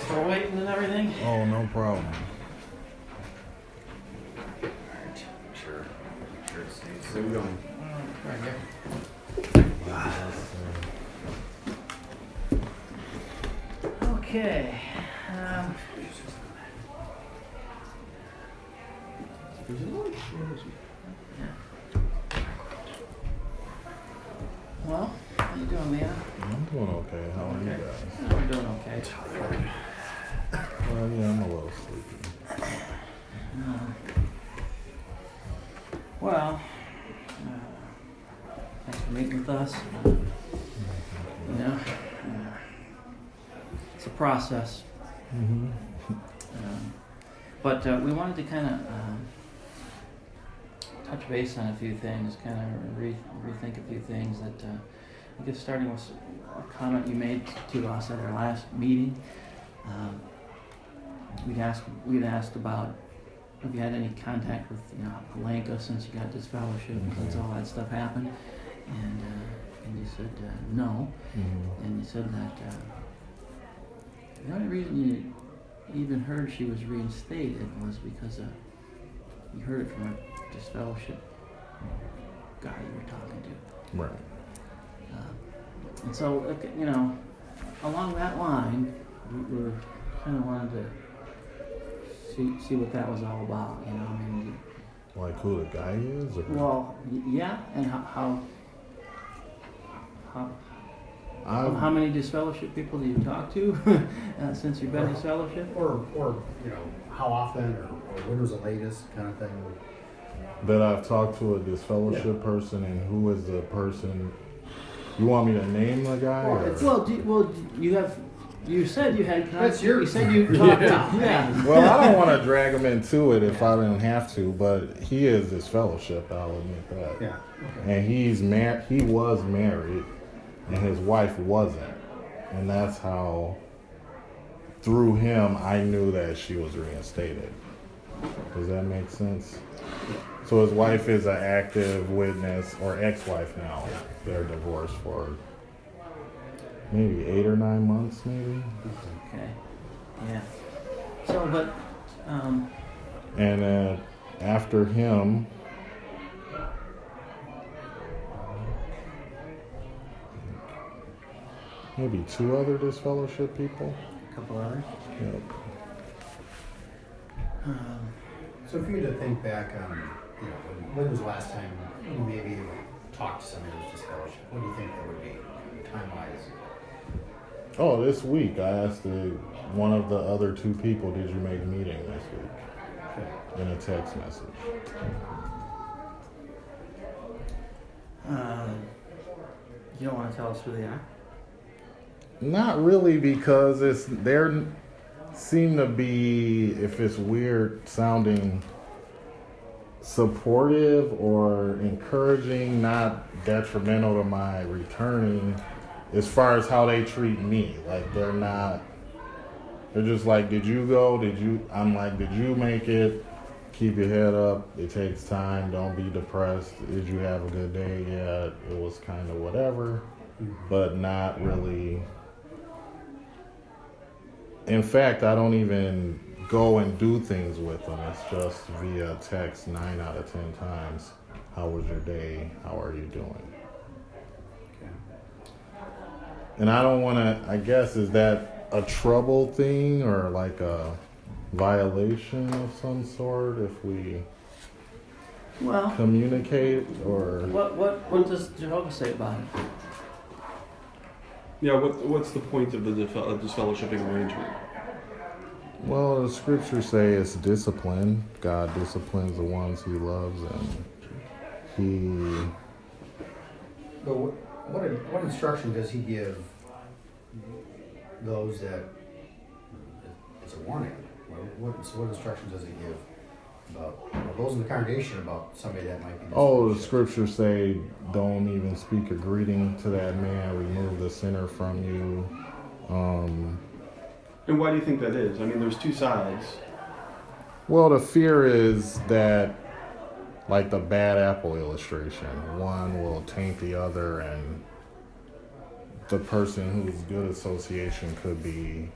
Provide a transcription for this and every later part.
for waiting and everything. Oh, no problem. Alright, sure it stays. Where are you going? Right here. Okay. Well, how you doing, Leon? I'm doing okay. How are you guys? I'm doing okay. Well, yeah, I'm a little sleepy. Well, thanks for meeting with us. You know, it's a process. Mm-hmm. But we wanted to kind of touch base on a few things, kind of rethink a few things that, I guess starting with a comment you made to us at our last meeting. We'd asked about if you had any contact with, Palenka since you got this fellowship, since all that stuff happened, and you said no, and you said that the only reason you even heard she was reinstated was because you heard it from a disfellowship guy you were talking to. Right. And so, along that line, we were kind of wanted to see what that was all about, Like who the guy is? Or? Well, yeah, and how many disfellowship people do you talk to since you've been disfellowship? Or how often, or when was the latest kind of thing? That I've talked to a disfellowship person, and who is the person? You want me to name the guy? You said you had contact. That's your. You said you talked to. Yeah. Well, I don't want to drag him into it if I didn't have to, but he is disfellowship. I'll admit that. Yeah. Okay. And he was married, and his wife wasn't, and that's how. Through him, I knew that she was reinstated. Does that make sense? So his wife is an active witness, or ex-wife now. They're divorced for maybe 8 or 9 months, maybe. Okay. Yeah. So, but. And after him, maybe 2 other disfellowship people. A couple others. Yep. So if you had to think back on, when was the last time you maybe talked to somebody who was disfellowship? What do you think that would be, time-wise? Oh, this week I asked one of the other 2 people, did you make a meeting this week? Okay. In a text message. You don't want to tell us who they are? Not really, because there seem to be, if it's weird sounding, supportive or encouraging, not detrimental to my returning, as far as how they treat me. Like they're just like, did you go? I'm like, did you make it? Keep your head up. It takes time. Don't be depressed. Did you have a good day? Yeah, it was kind of whatever, but not really. In fact, I don't even go and do things with them. It's just via text 9 out of 10 times. How was your day? How are you doing? Okay. And I don't want to, I guess, is that a trouble thing or like a violation of some sort if we communicate, or what does Jehovah say about it? Yeah, what's the point of the disfellowshipping arrangement? Well, the scriptures say it's discipline. God disciplines the ones he loves, and he... But what instruction does he give those that, it's a warning, what instruction does he give about those in the congregation about somebody that might be Oh, the scriptures say, don't even speak a greeting to that man, remove the sinner from you. And why do you think that is? I mean, there's 2 sides. Well, the fear is that, like the bad apple illustration, one will taint the other, and the person whose good association could be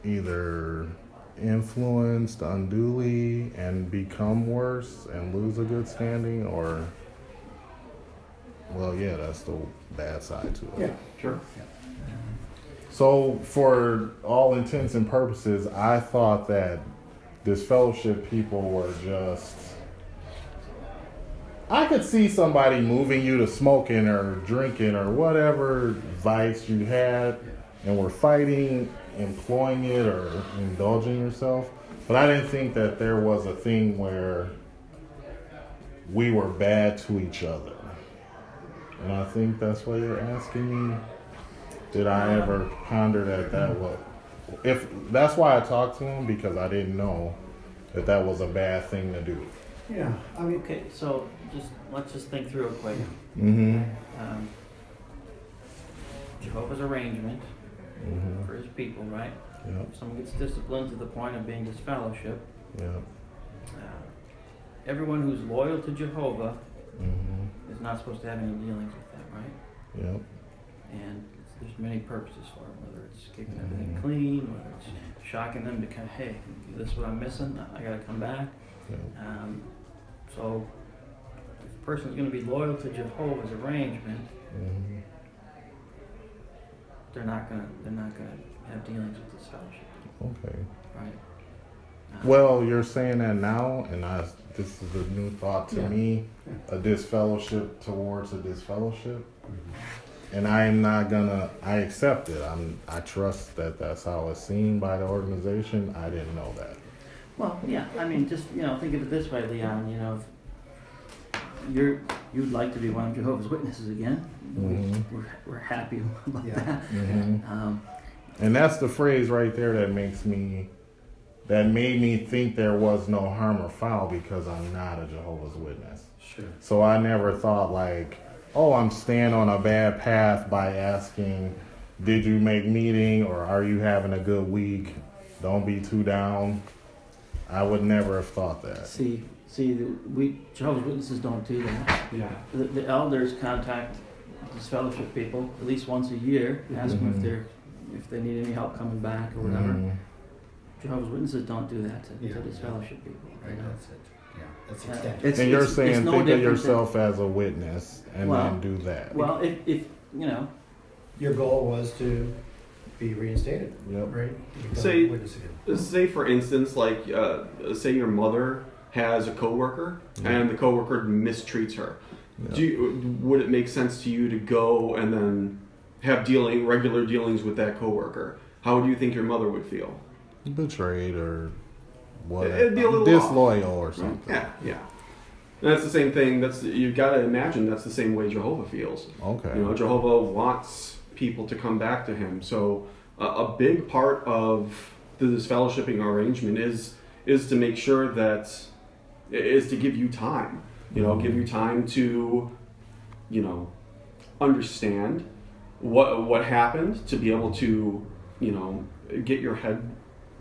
either influenced unduly and become worse and lose a good standing, or, well, yeah, that's the bad side to it. Yeah. Sure. So, for all intents and purposes, I thought that disfellowship people were just. I could see somebody moving you to smoking or drinking or whatever vice you had, and were fighting, employing it, or indulging yourself. But I didn't think that there was a thing where we were bad to each other. And I think that's what you're asking me. Did I ever ponder that was, if that's why I talked to him, because I didn't know that was a bad thing to do. Yeah. I mean, Okay, so let's just think through it quick. Mm-hmm. Jehovah's arrangement Mm-hmm. for his people, right? Yep. If someone gets disciplined to the point of being disfellowship, Yep. everyone who's loyal to Jehovah Mm-hmm. is not supposed to have any dealings with them, right? Yep. And there's many purposes for it, whether it's keeping everything clean, whether it's shocking them to kind of, hey, this is what I'm missing, I gotta come back. Yep. So if a person's gonna be loyal to Jehovah's arrangement, Mm-hmm. they're not gonna have dealings with this fellowship, Okay. right? Well, you're saying that now, and this is a new thought to Yeah. me, a disfellowship towards a disfellowship. And I'm not gonna, I accept it. I trust that that's how it's seen by the organization. I didn't know that. Well, yeah, I mean, just, think of it this way, Leon, if you'd like to be one of Jehovah's Witnesses again, Mhm. we're happy about Yeah. that. Mm-hmm. And that's the phrase right there that made me think there was no harm or foul, because I'm not a Jehovah's Witness. sure. So I never thought like, oh, I'm staying on a bad path by asking, did you make meeting, or are you having a good week? Don't be too down. I would never have thought that. See, we Jehovah's Witnesses don't do that. Yeah. The elders contact disfellowship people at least once a year, ask them Mhm. if they need any help coming back or whatever. Mhm. Jehovah's Witnesses don't do that to Yeah. disfellowship people. Right. That's it. Yeah. That's Yeah. extension. It's- And you're it's saying no think of different yourself as a witness and Well- then do that. Well, if Your goal was to be reinstated, Yep. right? To become Say- a witness again. Say for instance, like say your mother has a coworker and the coworker mistreats her. Yeah. Would it make sense to you to go and then have regular dealings with that coworker? How do you think your mother would feel? Betrayed or what? It'd be a little disloyal or something. Yeah, yeah. And that's the same thing. You've got to imagine that's the same way Jehovah feels. Okay. Jehovah wants people to come back to him. So a big part of the disfellowshipping arrangement is to make sure that is to give you time. Give you time to, understand what happened, to be able to, get your head,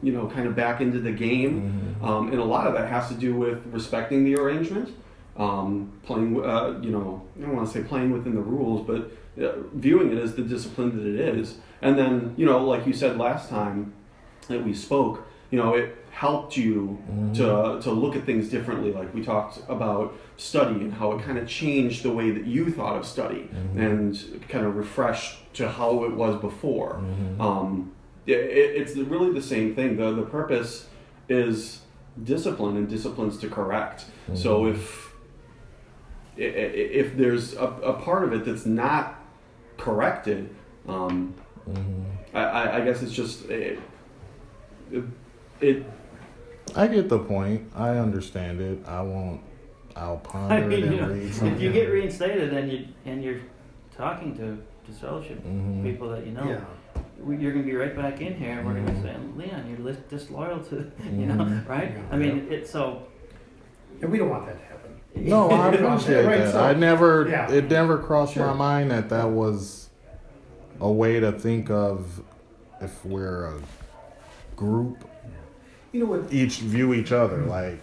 kind of back into the game. Mhm. And a lot of that has to do with respecting the arrangement, playing, I don't want to say playing within the rules, but viewing it as the discipline that it is. And then, like you said last time that we spoke, it helped you to look at things differently. Like we talked about study and how it kind of changed the way that you thought of study and kind of refreshed to how it was before. It's really the same thing. The purpose is discipline, and discipline's to correct. So if there's a part of it that's not corrected, I guess it's just it. I get the point. I understand it. I'll ponder it and read something. if you get reinstated and you're talking to disfellowship people that Yeah. you're going to be right back in here, and we're going to say, Leon, you're disloyal to, right? Yeah. I mean, it's so. And we don't want that to happen. No, I appreciate Right, that. so- It never crossed Sure. my mind that was a way to think of if we're a group, You know what? each view each other like,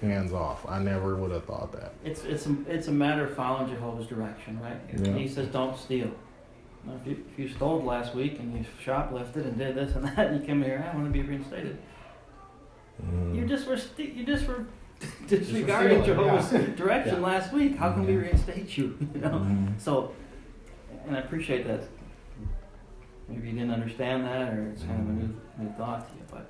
hands off. I never would have thought that. It's a matter of following Jehovah's direction, right? Yeah. He says don't steal. If you stole last week and you shoplifted and did this and that, and you come here, I want to be reinstated. You just were disregarding stealing, Jehovah's yeah. direction Yeah. last week. How can we reinstate you? You know. Mhm. So, and I appreciate that. Maybe you didn't understand that, or it's kind of a new thought to you. But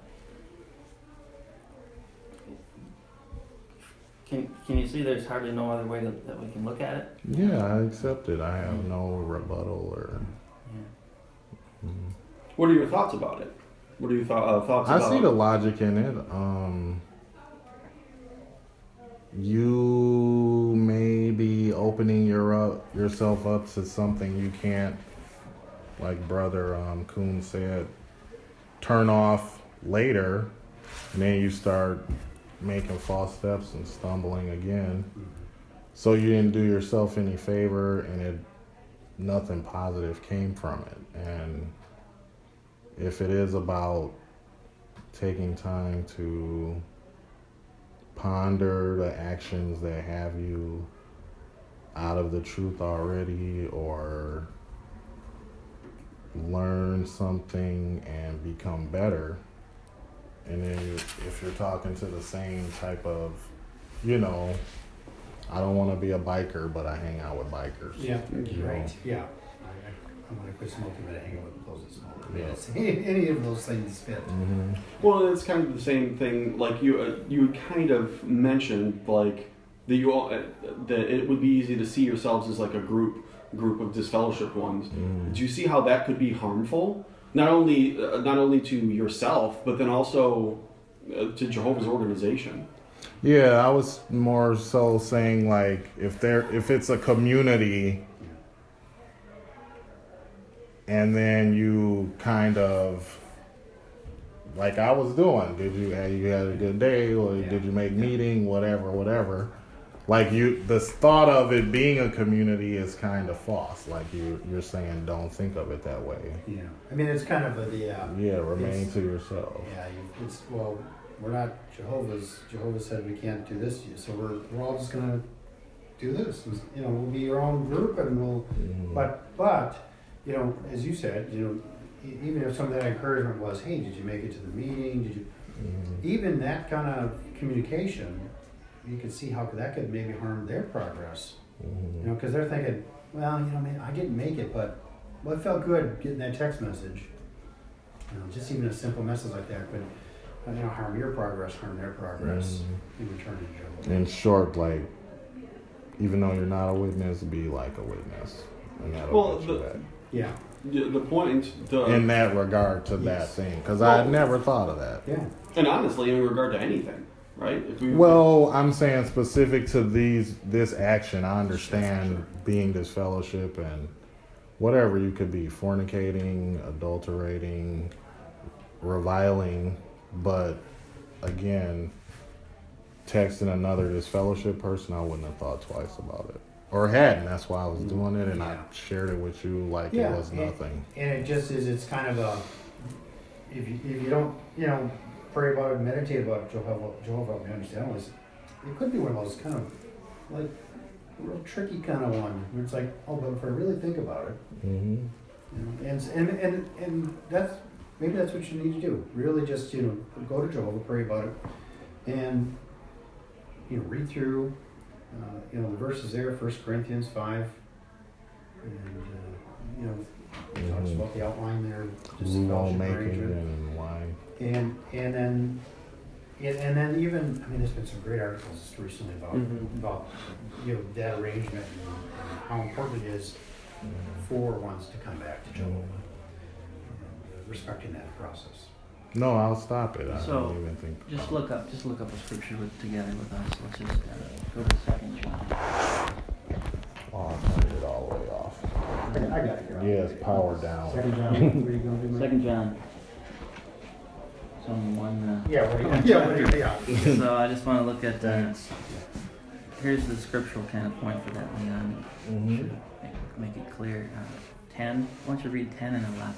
can you see there's hardly no other way that we can look at it? Yeah, I accept it. I have no rebuttal or. Yeah. What are your thoughts about it? What are your thoughts I about see the logic in it. You may be opening yourself up to something you can't, like Brother Kuhn said, turn off later, and then you start making false steps and stumbling again. So you didn't do yourself any favor, and nothing positive came from it. And if it is about taking time to ponder the actions that have you out of the truth already, or learn something and become better, and then if you're talking to the same type of, I don't want to be a biker, but I hang out with bikers. Yeah, You right. know? Yeah. I'm going to quit smoking, but I hang out with those that smoke. I mean, Yeah. it's, any of those things fit. Mm-hmm. Well, it's kind of the same thing. Like you kind of mentioned, like that it would be easy to see yourselves as like a group of disfellowshipped ones. Do you see how that could be harmful? Not only to yourself, but then also to Jehovah's organization. Yeah, I was more so saying, like, if it's a community, and then you kind of, like I was doing, you had a good day, or did you make meeting, whatever. Like the thought of it being a community is kind of false. Like you're saying, don't think of it that way. Yeah. I mean, it's kind of Remain to yourself. Yeah, we're not Jehovah's. Jehovah said we can't do this to you, so we're all just gonna do this. We'll be your own group, and we'll. But as you said, even if some of that encouragement was, hey, did you make it to the meeting? Did you? Even that kind of communication, you can see how that could maybe harm their progress. Because they're thinking, well, man, I didn't make it, but it felt good getting that text message. Just even a simple message like that could. Harm your progress, harm their progress in return to Jehovah. In short, like, even though you're not a witness, be like a witness. And that'll get you that. Yeah. The point... in that regard to that thing. Because I had never thought of that. Yeah. And honestly, in regard to anything, right? I'm saying specific to this action, I understand being disfellowship and whatever you could be, fornicating, adulterating, reviling. But again, texting another disfellowship person, I wouldn't have thought twice about it, or hadn't. That's why I was doing it, and I shared it with you like it was nothing. And it just is. It's kind of a. If you don't pray about it, and meditate about Jehovah, we understand. It could be one of those kind of like a real tricky kind of one where it's like, oh, but if I really think about it, and that's. Maybe that's what you need to do. Really just, go to Jehovah, pray about it, and, read through, the verses there, 1 Corinthians 5, and, talks about the outline there, just fellowship arrangement. And wine. And then even, there's been some great articles recently about that arrangement and how important it is for ones to come back to Jehovah. Respecting that process. No, I'll stop it. I So, don't even think. Just look up a scripture together with us. Let's just go to 2 John. Oh, I'll turn it all the way off. I got it here. Yes, power down. 2 John, where are you going to do? 2 John. It's on one. Yeah. So I just want to look at. Here's the scriptural kind of point for that one. Should make it clear. 10. Why don't you read 10 and 11?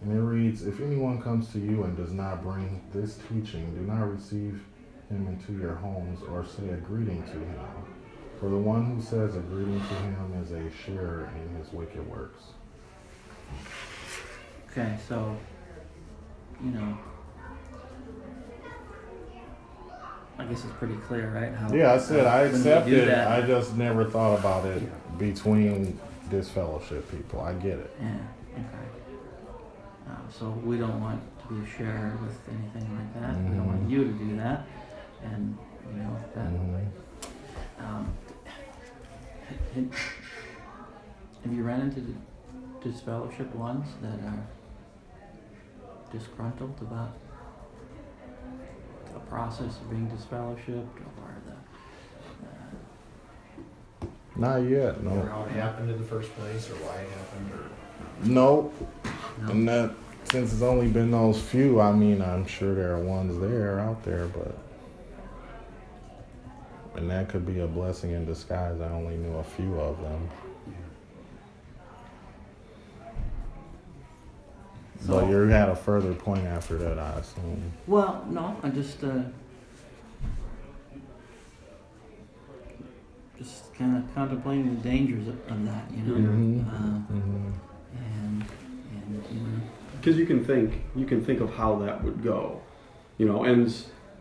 And it reads, if anyone comes to you and does not bring this teaching, do not receive him into your homes or say a greeting to him. For the one who says a greeting to him is a share in his wicked works. Okay, so, you know, I guess it's pretty clear, right? How, Yeah, I said I when you accept do it. that- I just never thought about it between disfellowship people. I get it. Yeah, okay. So we don't want to be a sharer with anything like that. We don't want you to do that. And, you know, that, have you run into disfellowship ones that are disgruntled about the process of being disfellowshipped or the Not yet. Or No. how it happened in the first place, or why it happened, or No. no? And that since it's only been those few, I mean, I'm sure there are ones out there, but and that could be a blessing in disguise. I only knew a few of them. So- But you had a further point after that, I assume. Well, no, I just kind of contemplating the dangers of that, you know, and you know, Because you can think of how that would go, you know, and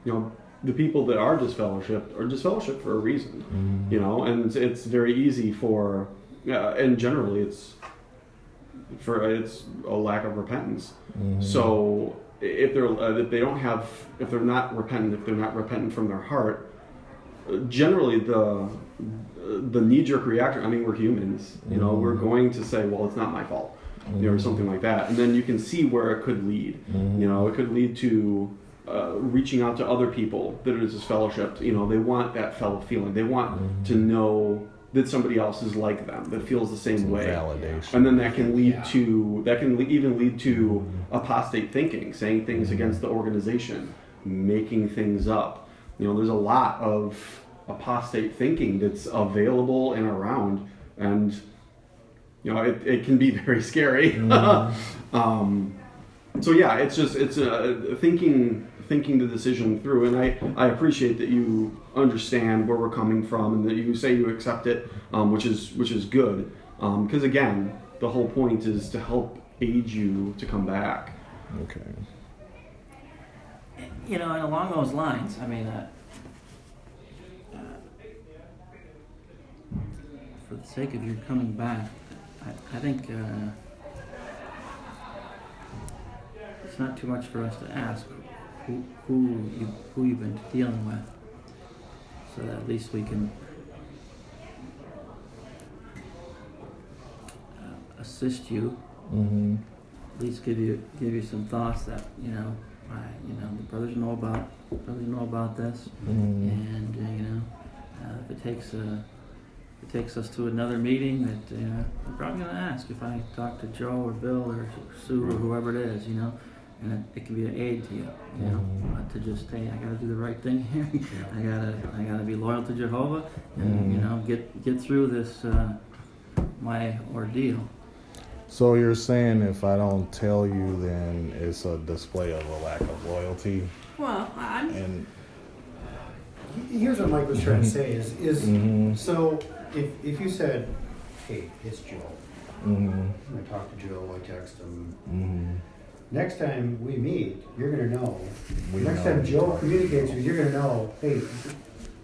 you know the people that are disfellowshipped for a reason, you know, and it's very easy for, and generally it's a lack of repentance. So if they're not repentant from their heart, generally the knee-jerk reaction, I mean, we're humans, you know, we're going to say, well, it's not my fault, you know, or something like that. And then you can see where it could lead. You know, it could lead to reaching out to other people that are disfellowshipped. You know, they want that fellow feeling. They want to know that somebody else is like them, that feels the same way. Validation. And then that can lead even lead to apostate thinking, saying things against the organization, making things up. You know, there's a lot of apostate thinking that's available and around, and you know, it can be very scary. So yeah, it's thinking the decision through, and I appreciate that you understand where we're coming from and that you say you accept it, which is good, because again, the whole point is to help aid you to come back. Okay. you know, and along those lines, I mean, for the sake of your coming back, I think it's not too much for us to ask who you've been dealing with, so that at least we can assist you. Mm-hmm. At least give you some thoughts that the brothers know about this, Mm-hmm. and if it takes us to another meeting, that I'm probably going to ask if I talk to Joe or Bill or Sue or whoever it is, and it can be an aid to you, to just, hey, I got to do the right thing here. I gotta be loyal to Jehovah, and get through this my ordeal. So you're saying if I don't tell you, then it's a display of a lack of loyalty? Well, And Here's what Mike was trying to say is Mhm. so if you said, hey, it's Joe. mm-hmm. I talk to Joe, I text him. Mm-hmm. Next time we meet, you're gonna know. Next know time each Joe other. communicates with you, you're gonna know, hey,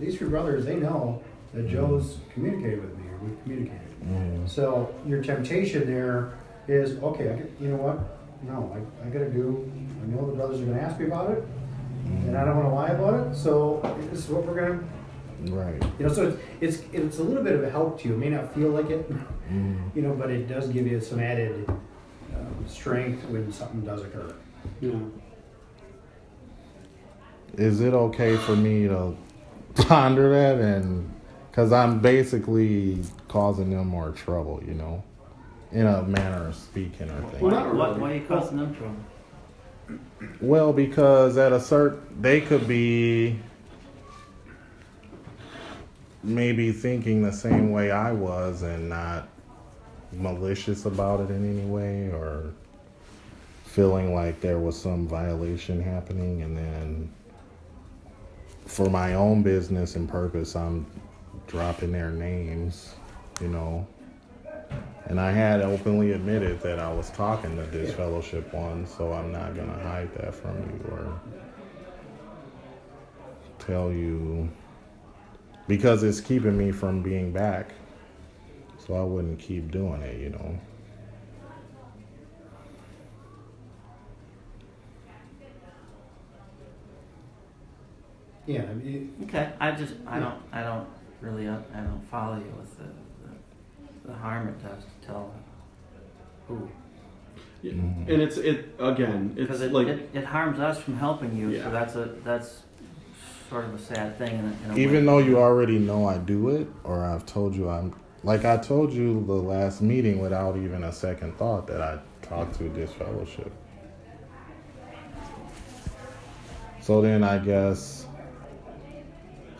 these three brothers, they know that Joe's communicated with me, or we've communicated. Mm-hmm. So your temptation there is, okay, you know what? No, I gotta do, I know the brothers are gonna ask me about it, and I don't wanna lie about it, so this is what we're gonna, Right. so it's a little bit of a help to you. It may not feel like it, Mm-hmm. but it does give you some added strength when something does occur. Yeah. Is it okay for me to ponder that, and because I'm basically causing them more trouble, in a manner of speaking or thing? Well, not really. why are you causing them trouble? Well, because they could be maybe thinking the same way I was and not malicious about it in any way, or feeling like there was some violation happening, and then for my own business and purpose, I'm dropping their names, you know. And I had openly admitted that I was talking to this fellowship one, so I'm not going to hide that from you or tell you, because it's keeping me from being back. So I wouldn't keep doing it, you know. Yeah, I mean, Okay, I don't really, I don't follow you with the harm it does to tell who. Yeah. And it's Because it harms us from helping you, Yeah. so that's sort of a sad thing. In a Even way. though you already know I do it, or I've told you like I told you the last meeting without even a second thought that I talked to this fellowship. So then I guess,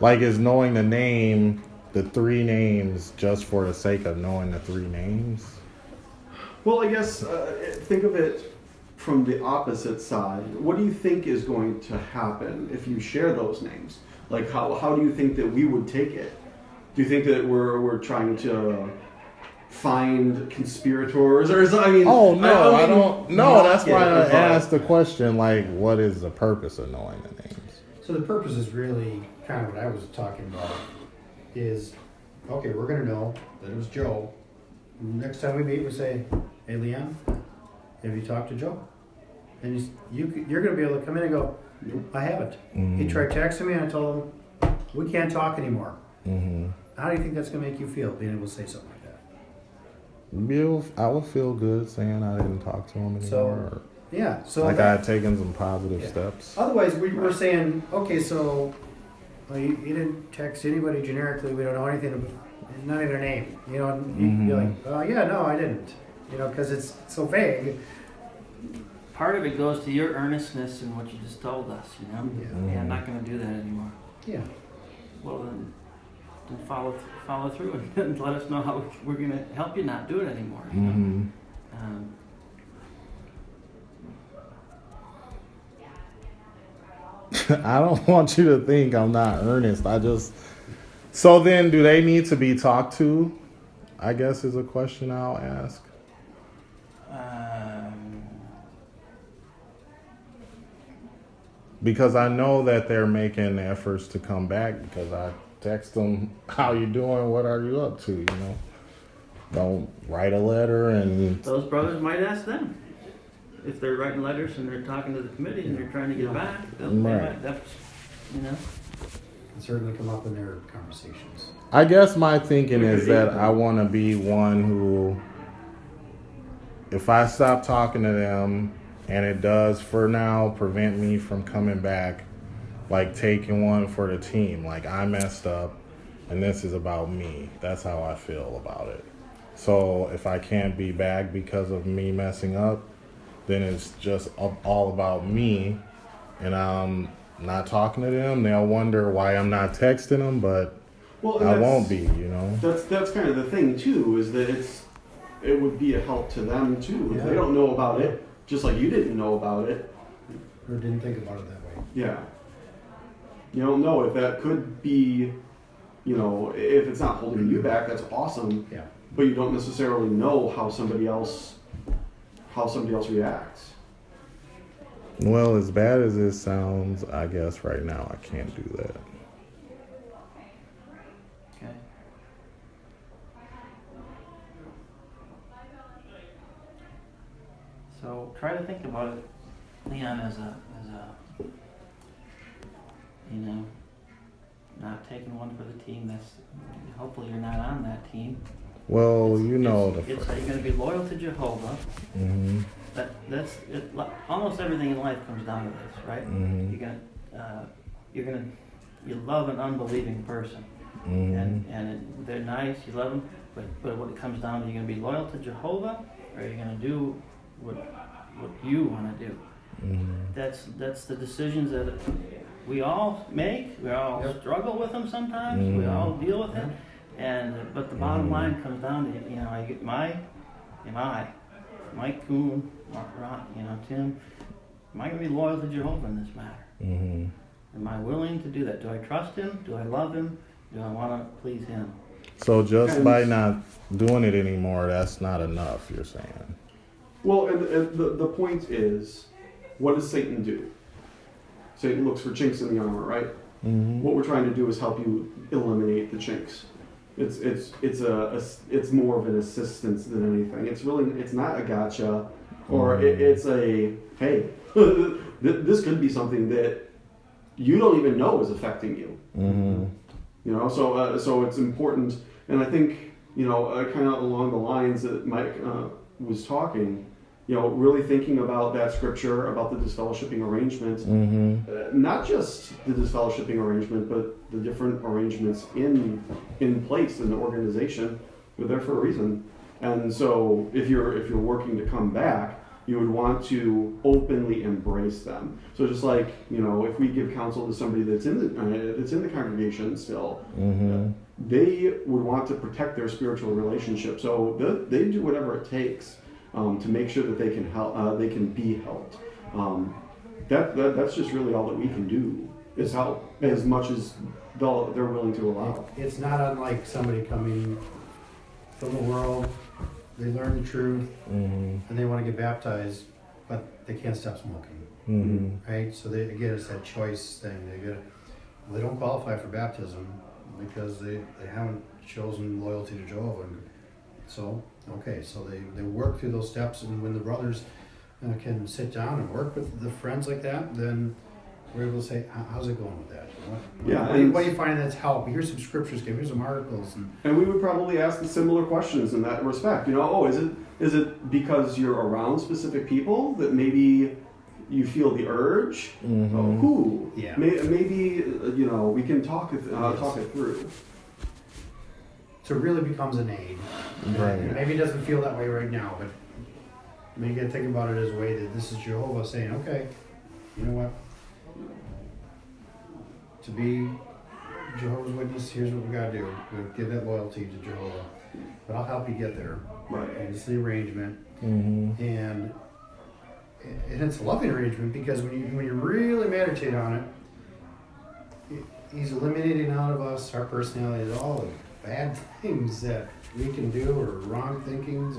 like, is knowing the name, the 3 names, just for the sake of knowing the 3 names? Well, I guess think of it from the opposite side. What do you think is going to happen if you share those names? Like, how do you think that we would take it? Do you think that we're trying to find conspirators, or is, I mean? Oh no, I mean, don't. No, that's why I market, asked the question. Like, what is the purpose of knowing the names? so the purpose is really kind of what I was talking about. Is okay, we're gonna know that it was Joe. Next time we meet, we say, "Hey, Leon, have you talked to Joe?" And you're gonna be able to come in and go, "I haven't." He tried texting me, and I told him, "We can't talk anymore." How do you think that's gonna make you feel, being able to say something like that? I would feel good saying I didn't talk to him anymore. So, yeah, so like I had taken some positive Yeah. steps. Otherwise, we were saying, okay, so well, you didn't text anybody generically. We don't know anything about, not even their name. You know, and you're like, oh yeah, no, I didn't. You know, because it's so vague. Part of it goes to your earnestness in what you just told us. You know, Yeah. I'm not going to do that anymore. Yeah. Well, then follow through and let us know how we're going to help you not do it anymore. You know? I don't want you to think I'm not earnest. So then, do they need to be talked to? I guess is a question I'll ask. Because I know that they're making efforts to come back, because I text them, how you doing? What are you up to? You know, don't write a letter and... Those brothers might ask them. If they're writing letters and they're talking to the committee and they're trying to get back, that's, you know. Can certainly come up in their conversations. I guess my thinking is that I want to be one who, if I stop talking to them and it does for now prevent me from coming back, like taking one for the team, like I messed up and this is about me. That's how I feel about it. So if I can't be back because of me messing up, then it's just all about me, and I'm not talking to them. They'll wonder why I'm not texting them, but I won't be, you know. That's kind of the thing too, is that it would be a help to them too if they don't know about it, just like you didn't know about it or didn't think about it that way. Yeah, you don't know if that could be, you know, if it's not holding you back, that's awesome. Yeah. But you don't necessarily know how somebody else reacts. Well, as bad as it sounds, I guess right now I can't do that. Okay. So try to think about it, Leon, as a you know, not taking one for the team. That's hopefully you're not on that team. Well, Are you going to be loyal to Jehovah? Mm-hmm. That's it. Almost everything in life comes down to this, right? Mm-hmm. You love an unbelieving person, and they're nice. You love them, but what it comes down to, you're going to be loyal to Jehovah, or you're going to do what you want to do. Mm-hmm. That's the decisions that we all make. We all struggle with them sometimes. We all deal with it, but the bottom line comes down to, you know, Mike Kuhn, Ron, you know, Tim, am I going to be loyal to Jehovah in this matter? Mm-hmm. Am I willing to do that? Do I trust him? Do I love him? Do I want to please him? So just And- by not doing it anymore, that's not enough, you're saying? Well, and the point is, what does Satan do? Satan looks for chinks in the armor, right? Mm-hmm. What we're trying to do is help you eliminate the chinks. It's more of an assistance than anything. It's not a gotcha, or it's a hey, this could be something that you don't even know is affecting you. Mm-hmm. You know, so it's important, and I think kind of along the lines that Mike was talking. Really thinking about that scripture about the disfellowshipping arrangement, not just the disfellowshipping arrangement, but the different arrangements in place in the organization. They're there for a reason, and so if you're working to come back, you would want to openly embrace them. So just like if we give counsel to somebody that's in the congregation still, they would want to protect their spiritual relationship. So they do whatever it takes. To make sure that they can help, they can be helped. That's just really all that we can do is help as much as they're willing to allow. It's not unlike somebody coming from the world, they learn the truth, and they want to get baptized, but they can't stop smoking. Right? So it's that choice thing. They don't qualify for baptism because they haven't chosen loyalty to Jehovah. So they work through those steps, and when the brothers can sit down and work with the friends like that, then we're able to say, how's it going with that? What do you find that's help? Here's some scriptures, here's some articles. And we would probably ask the similar questions in that respect. Is it because you're around specific people that maybe you feel the urge? Who? Yeah. Maybe we can talk it through. So it really becomes an aid. Right. Maybe it doesn't feel that way right now, but you got to think about it as a way that this is Jehovah saying, okay, you know what? To be Jehovah's Witness, here's what we got to do. We'll give that loyalty to Jehovah. But I'll help you get there. Right. And it's the arrangement. And it's a loving arrangement because when you really meditate on it, he's eliminating out of us our personalities, all the bad things that we can do or wrong thinkings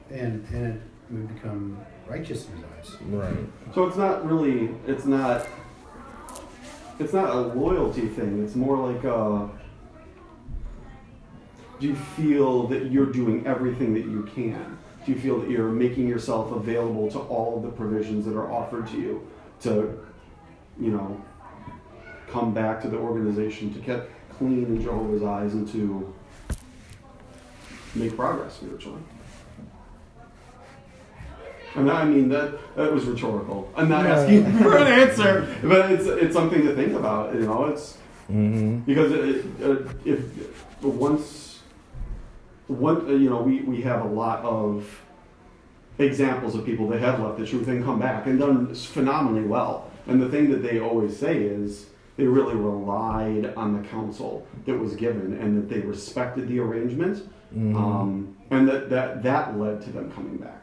and we become righteous in his eyes. Right. So it's not a loyalty thing. It's more like do you feel that you're doing everything that you can? Do you feel that you're making yourself available to all of the provisions that are offered to you to come back to the organization, to get clean in Jehovah's eyes, and to make progress spiritually? And I mean that was rhetorical. I'm not asking for an answer, but it's something to think about. It's because we have a lot of examples of people that have left the truth and come back and done phenomenally well. And the thing that they always say is they really relied on the counsel that was given, and that they respected the arrangement, and that led to them coming back.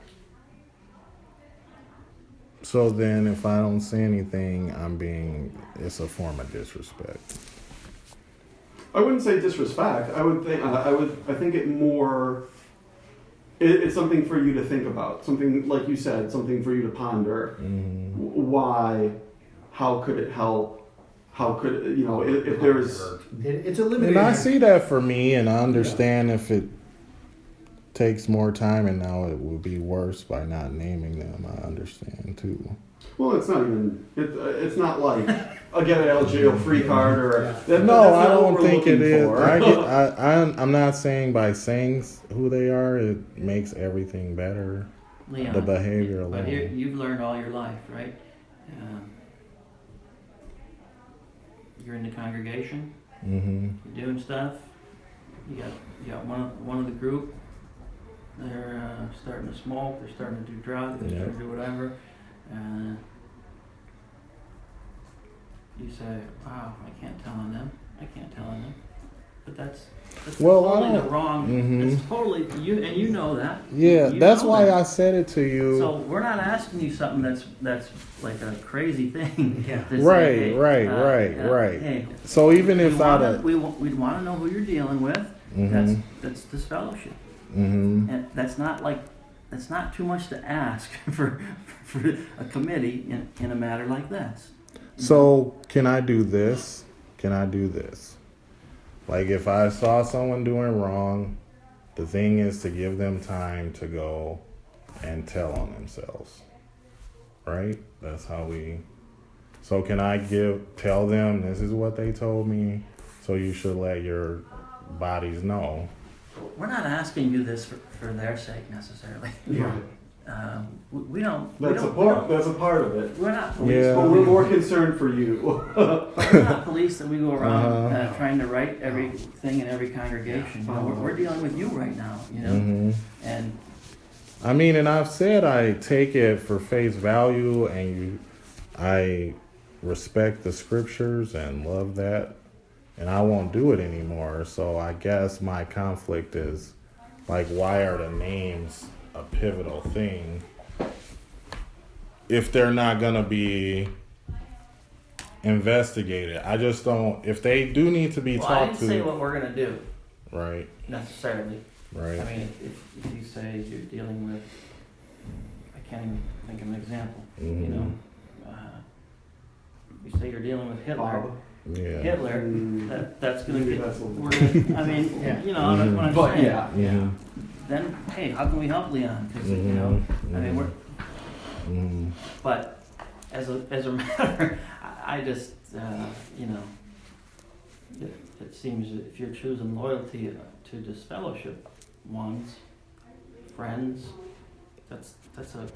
So then if I don't say anything, it's a form of disrespect. I wouldn't say disrespect. I think it more. It's something for you to think about. Something, like you said, something for you to ponder. Why? How could it help? How could if there's? It's a limited. And I see that for me, and I understand if it takes more time, and now it will be worse by not naming them. I understand too. Well, it's not even. It's not like a get out of jail free card or. No, I don't think it is. I'm not saying by saying who they are, it makes everything better. Leon, the behavior but alone. you've learned all your life, right? You're in the congregation. You're doing stuff. You got one of the group. They're starting to smoke. They're starting to do drugs. They're starting to do whatever. You say, "Wow, I can't tell on them. I can't tell on them." But that's Well, I totally the don't- wrong. Mhm. It's totally you know that. Yeah, You that's know why that. I said it to you. So we're not asking you something that's like a crazy thing. Yeah. to say, Right, hey, right. Hey, So even if we'd want to know who you're dealing with. Mhm. That's disfellowship. hmm And that's not too much to ask for a committee in a matter like this. So can I do this? Like if I saw someone doing wrong, the thing is to give them time to go and tell on themselves. Right? That's how we. So can I tell them this is what they told me, so you should let your bodies know. We're not asking you this for their sake necessarily. Yeah. We don't. That's a part of it. We're not police. Yeah. But we're more concerned for you. We're not police that we go around Uh-huh. trying to right everything in every congregation. You know, we're dealing with you right now. You know, hmm and I mean, and I've said I take it for face value, and I respect the scriptures and love that, and I won't do it anymore. So I guess my conflict is like, why are the names a pivotal thing if they're not gonna be investigated? I just don't. If they do need to be well, I talked didn't say to, what we're gonna do right, necessarily. right. I mean, if you say you're dealing with, I can't even think of an example. You Mhm. know, you say you're dealing with Hitler. Bob. Yeah. Hitler. That's gonna Maybe get. that's a little We're gonna, I mean, Yeah. you know, that's what I'm But saying. yeah. Then, hey, how can we help Leon? Because you know, I mean, we're. Mhm. But as a matter, I just you know, it seems that if you're choosing loyalty to disfellowship ones, friends, that's a.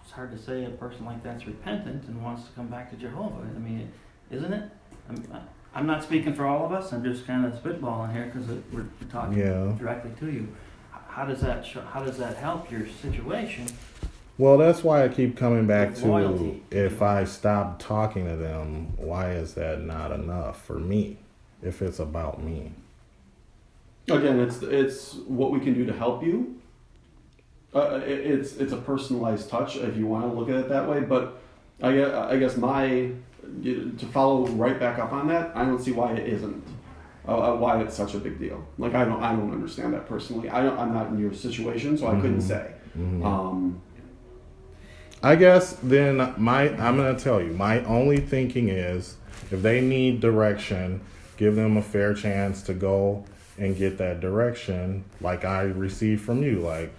It's hard to say a person like that's repentant and wants to come back to Jehovah. I mean, isn't it? I'm not speaking for all of us. I'm just kind of spitballing here because we're talking Yeah. directly to you. How does that how does that help your situation? Well, that's why I keep coming back With to loyalty. if I stop talking to them, why is that not enough for me? If it's about me. Again, it's what we can do to help you. It's a personalized touch if you want to look at it that way. But I guess to follow right back up on that, I don't see why it isn't. Why it's such a big deal. Like I don't understand that personally. I'm not in your situation, so I couldn't say. Mhm. I guess then I'm gonna tell you, my only thinking is if they need direction, give them a fair chance to go and get that direction like I received from you. Like,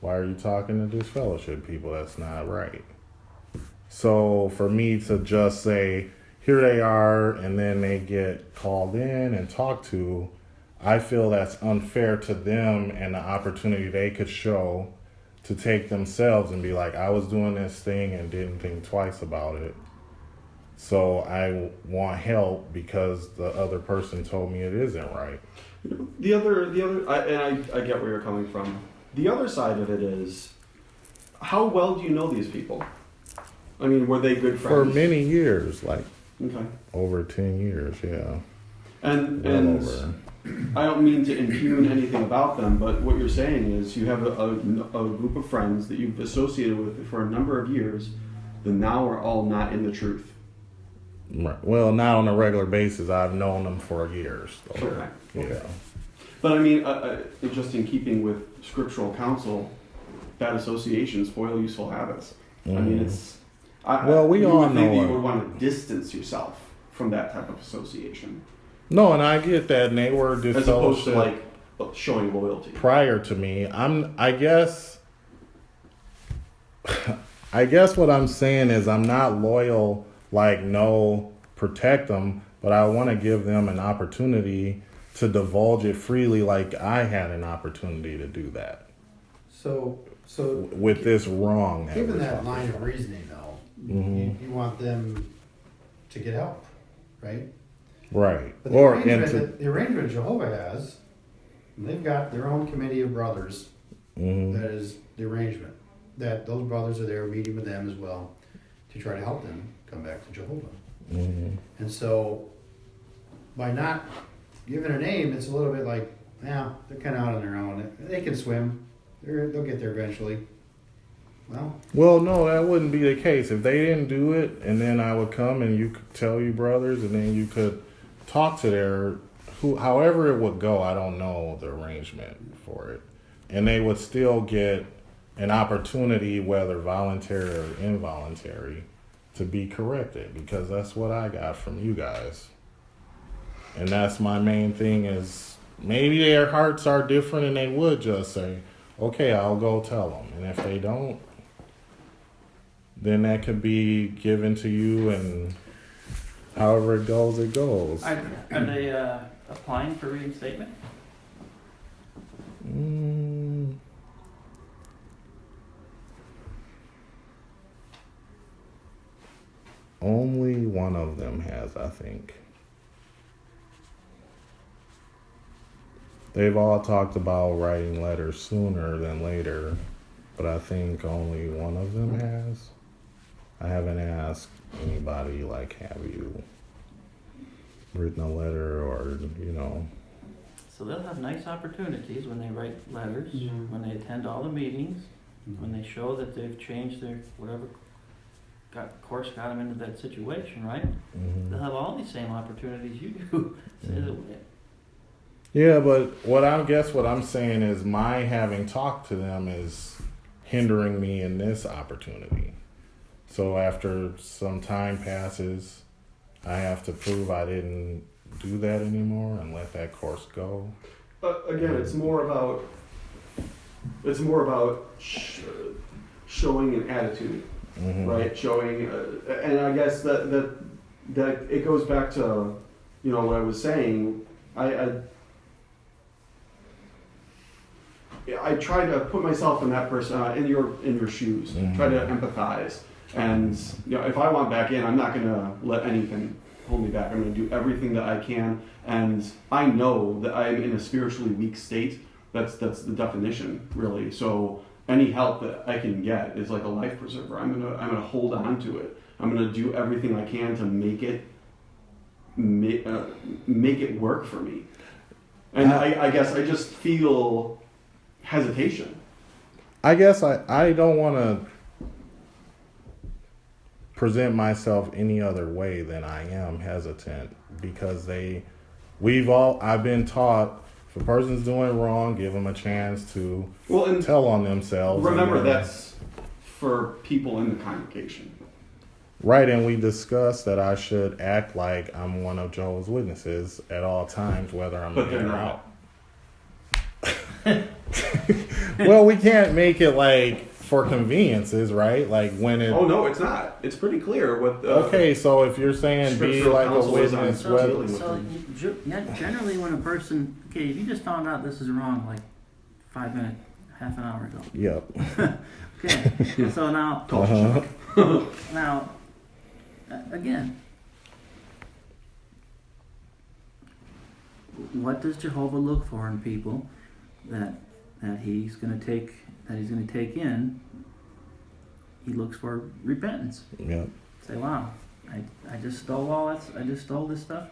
why are you talking to disfellowship people? That's not right. So for me to just say, here they are, and then they get called in and talked to, I feel that's unfair to them and the opportunity they could show to take themselves and be like, I was doing this thing and didn't think twice about it. So I want help because the other person told me it isn't right. The other, I get where you're coming from. The other side of it is, how well do you know these people? I mean, were they good friends? For many years, like Okay. over 10 years, yeah. And Well over. I don't mean to impugn anything about them, but what you're saying is you have a group of friends that you've associated with for a number of years that now are all not in the truth. Right. Well, not on a regular basis. I've known them for years. So, Okay. yeah. But I mean, just in keeping with scriptural counsel, bad associations spoil useful habits. I mean, it's. Well, we you all would think know that it. you would want to distance yourself from that type of association, No, and I get that, and they were as opposed to disfellowship like showing loyalty. prior to me. I guess what I'm saying is I'm not loyal, like, no, protect them, but I want to give them an opportunity to divulge it freely, like I had an opportunity to do that So with this wrong. given that line of reasoning, though, Mhm. you want them to get help, right? Right. But Or the arrangement Jehovah has, they've got their own committee of brothers. Mhm. That is the arrangement. That those brothers are there meeting with them as well to try to help them come back to Jehovah. Mhm. And so, by not given a name, it's a little bit like, yeah, they're kind of out on their own. They can swim. They'll get there eventually. Well, no, that wouldn't be the case. If they didn't do it, and then I would come and you could tell you brothers, and then you could talk to however it would go. I don't know the arrangement for it. And they would still get an opportunity, whether voluntary or involuntary, to be corrected, because that's what I got from you guys. And that's my main thing is maybe their hearts are different and they would just say, okay, I'll go tell them. And if they don't, then that could be given to you, and however it goes, it goes. Are they applying for reinstatement? Only one of them has, I think. They've all talked about writing letters sooner than later, but I think only one of them has. I haven't asked anybody, like, have you written a letter or, So they'll have nice opportunities when they write letters, when they attend all the meetings, when they show that they've changed their whatever course got them into that situation, right? They'll have all these same opportunities you do. Yeah, but what I'm saying is my having talked to them is hindering me in this opportunity. So after some time passes, I have to prove I didn't do that anymore and let that course go. Again, it's more about showing an attitude, right? Showing, and I guess that it goes back to what I was saying. I try to put myself in that person, in your shoes. Try to empathize, and if I want back in, I'm not gonna let anything hold me back. I'm gonna do everything that I can, and I know that I'm in a spiritually weak state. That's the definition, really. So any help that I can get is like a life preserver. I'm gonna hold on to it. I'm gonna do everything I can to make it work for me. And I guess I just feel hesitation. I guess I don't want to present myself any other way than I am hesitant, because I've been taught if a person's doing wrong, give them a chance to tell on themselves. Remember, that's for people in the congregation. Right, and we discussed that I should act like I'm one of Jehovah's Witnesses at all times, whether I'm in or out. Well, we can't make it like for conveniences, right? Like when it. Oh no, it's not. It's pretty clear what. Okay, so if you're saying be like a witness, generally when a person, if you just found out this is wrong, like 5 minutes, half an hour ago. Yep. Okay, so now. Now, again, what does Jehovah look for in people that he's going to take in? He looks for repentance. Yep. Say, wow, I just stole all that. I just stole this stuff.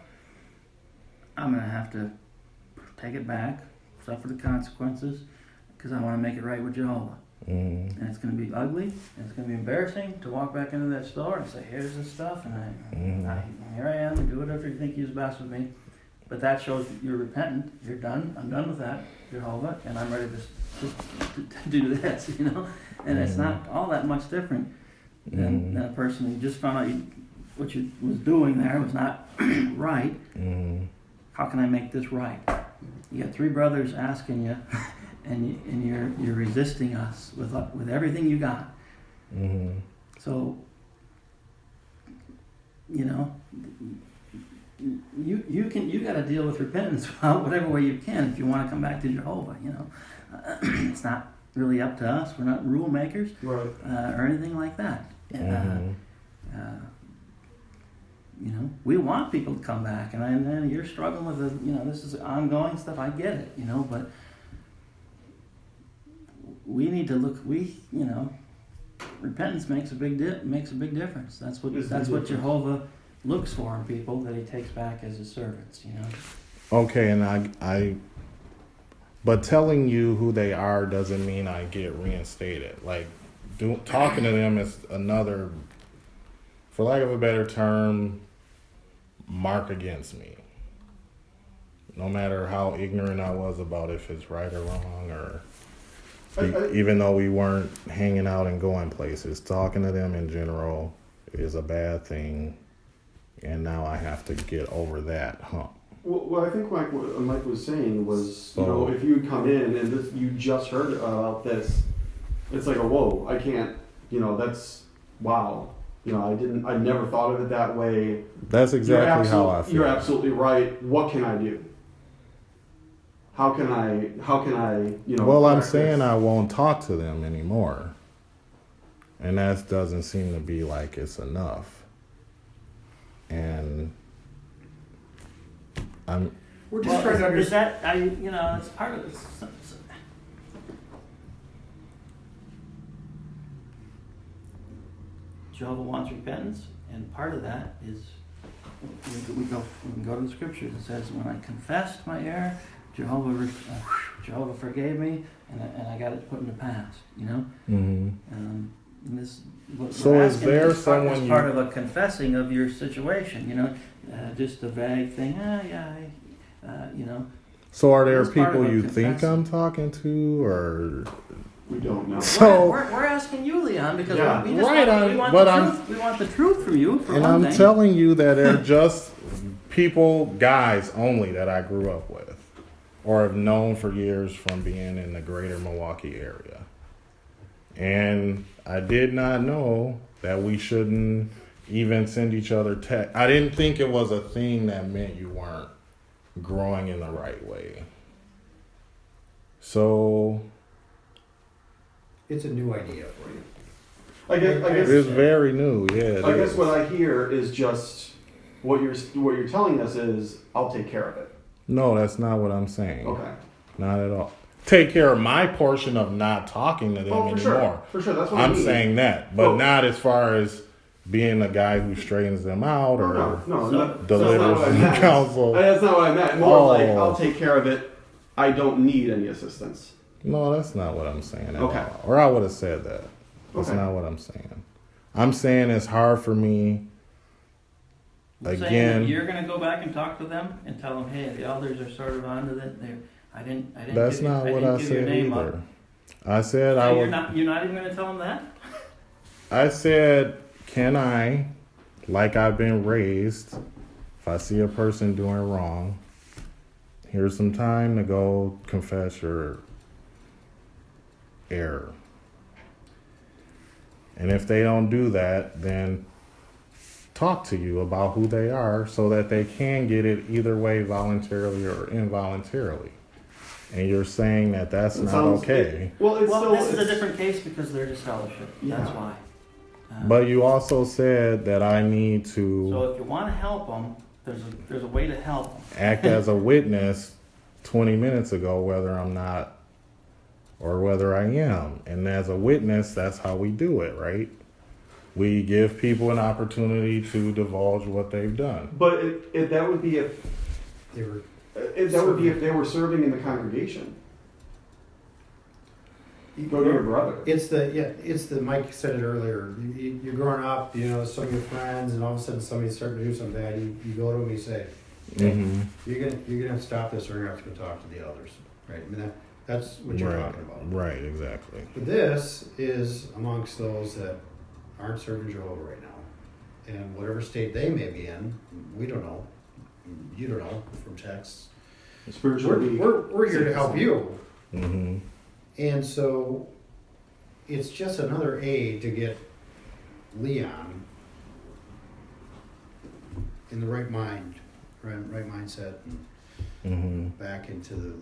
I'm going to have to take it back, suffer the consequences, because I want to make it right with Jehovah. And it's going to be ugly, and it's going to be embarrassing to walk back into that store and say, here's this stuff, and here I am, do whatever you think is best with me. But that shows you're repentant, you're done, I'm done with that, Jehovah, and I'm ready to do this, And it's not all that much different than a person who just found out what you was doing there was not right. How can I make this right? You got 3 brothers asking you, and you're resisting us with everything you got. So, you got to deal with repentance whatever way you can if you want to come back to Jehovah. It's not really up to us. We're not rule makers, right, or anything like that. We want people to come back, and you're struggling with this is ongoing stuff. I get it, but we need to look. Repentance makes a big difference. That's what Jehovah looks for in people that he takes back as his servants. Okay, and but telling you who they are doesn't mean I get reinstated. Like, talking to them is another, for lack of a better term, mark against me. No matter how ignorant I was about if it's right or wrong, or even though we weren't hanging out and going places, talking to them in general is a bad thing. And now I have to get over that hump. Well, I think like what Mike was saying was, you know, if you would come in and you just heard about this, it's like a whoa, I can't, you know, that's wow. You know, I never thought of it that way. That's exactly how I feel. You're absolutely right. What can I do? How can I, you know? Well, I'm saying I won't talk to them anymore. And that doesn't seem to be like it's enough. And we're just trying to understand. Is that, you know, it's part of this. Jehovah wants repentance, and part of that is we can go to the scriptures. It says, when I confessed my error, Jehovah forgave me, and I got it put into past. You know. Mm-hmm. And this. So is there someone part of a confessing of your situation? You know, just a vague thing. You know. So are there people you think I'm talking to, or? We don't know. So we're asking you, Leon, because we want the truth from you. And I'm telling you that they're just people, guys only, that I grew up with or have known for years from being in the greater Milwaukee area. And I did not know that we shouldn't even send each other text. I didn't think it was a thing that meant you weren't growing in the right way. So it's a new idea for you. I guess it's very new. Yeah. I guess what I hear is just what you're telling us is I'll take care of it. No, that's not what I'm saying. Okay. Not at all. Take care of my portion of not talking to them anymore. For sure. That's what I'm saying that, but not as far as being the guy who straightens them out or delivers counsel. That's not what I meant. More like I'll take care of it. I don't need any assistance. No, that's not what I'm saying at all. Or I would have said that. That's not what I'm saying. I'm saying it's hard for me. Again, you're going to go back and talk to them and tell them, hey, the elders are sort of onto that. I didn't. That's not what I said either. I said I would. You're not even going to tell them that. I said, can I, like I've been raised, if I see a person doing wrong, here's some time to go confess your error. And if they don't do that, then talk to you about who they are so that they can get it either way, voluntarily or involuntarily. And you're saying that that's not okay. This is a different case because they're disfellowship. Yeah. That's why. But you also said that I need to. So if you want to help them, there's a way to help them. Act as a witness 20 minutes ago, whether I'm not or whether I am. And as a witness, that's how we do it, right? We give people an opportunity to divulge what they've done. But that would be if they were. If they were serving in the congregation. You go to your brother. It's the Mike said it earlier. You're growing up, you know, some of your friends, and all of a sudden somebody's starting to do something bad. You go to them and you say, hey, you're gonna have to stop this, or you're gonna have to go talk to the elders, right? I mean that's what you're talking about. Right, exactly. But this is amongst those that aren't serving Jehovah right now, and whatever state they may be in, we don't know. You don't know from texts. We're here to help you. Mm-hmm. And so it's just another aid to get Leon in the right mind, right mindset, and back into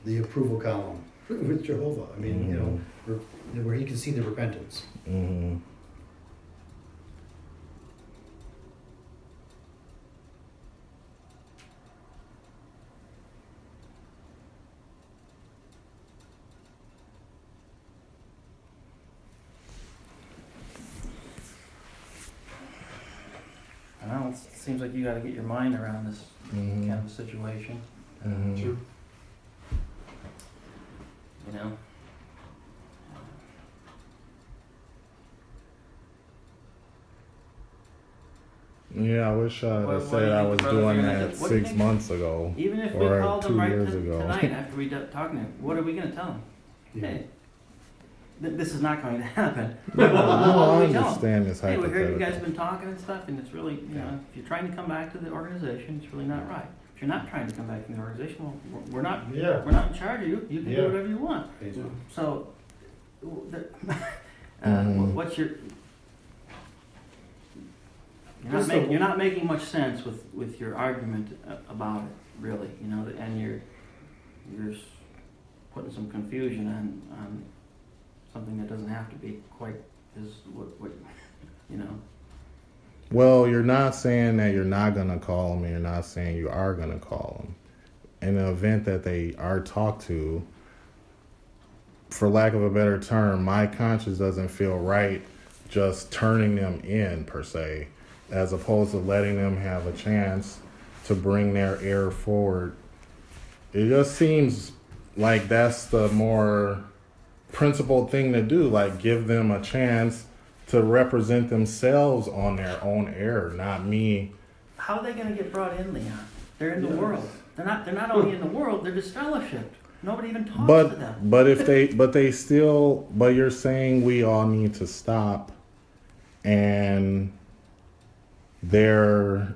the approval column with Jehovah. I mean, you know, where he can see the repentance. Mm-hmm. it seems like you got to get your mind around this Mhm. kind of situation. Mhm. True. You know. Yeah, I wish I What- had what said do you I think was the brothers doing are gonna that do? What do you 6 think? months ago. Even if we Or called them 2 right years ago. tonight after we talking to them, what are we going to tell them? Yeah. Hey, this is not going to happen. No, What do I we tell 'em? understand this Hey, we heard you guys hypothetical. been talking and stuff, and it's really, you know, if you're trying to come back to the organization, it's really not right. If you're not trying to come back to the organization, well, we're not Yeah. in charge of you. You can Yeah. do whatever you want. So, Mhm. what's your? Just You're not making much sense with your argument about it, really. You know, and you're putting some confusion on something that doesn't have to be quite as what you know. Well, you're not saying that you're not going to call them, and you're not saying you are going to call them. In the event that they are talked to, for lack of a better term, my conscience doesn't feel right just turning them in, per se, as opposed to letting them have a chance to bring their error forward. It just seems like that's the more principled thing to do, like give them a chance to represent themselves on their own error, not me. How are they going to get brought in, Leon? They're in the Yes. world. They're not only in the world. They're disfellowshipped. Nobody even talks to them. But you're saying we all need to stop, and they're.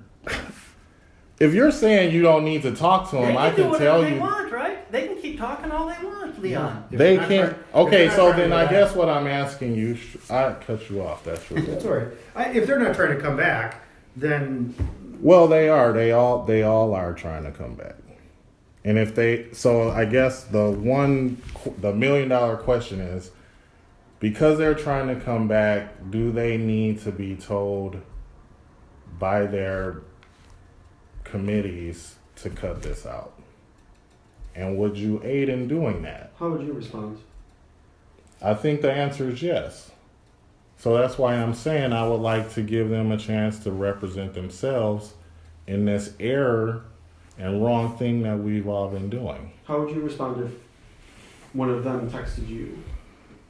If you're saying you don't need to talk to them, They I can do can whatever tell they you. want, right? They can keep talking all they want, Leon. If They they're not can't. trying- if Okay, they're not so trying then to I go guess back- what I'm asking you, I cut you off. That's true. That's all right. If they're not trying to come back, then Well, they are. They all are trying to come back. And if they, so I guess the $1 million question is, because they're trying to come back, do they need to be told by their committees to cut this out? And would you aid in doing that? How would you respond? I think the answer is yes. So that's why I'm saying I would like to give them a chance to represent themselves in this error and wrong thing that we've all been doing. How would you respond if one of them texted you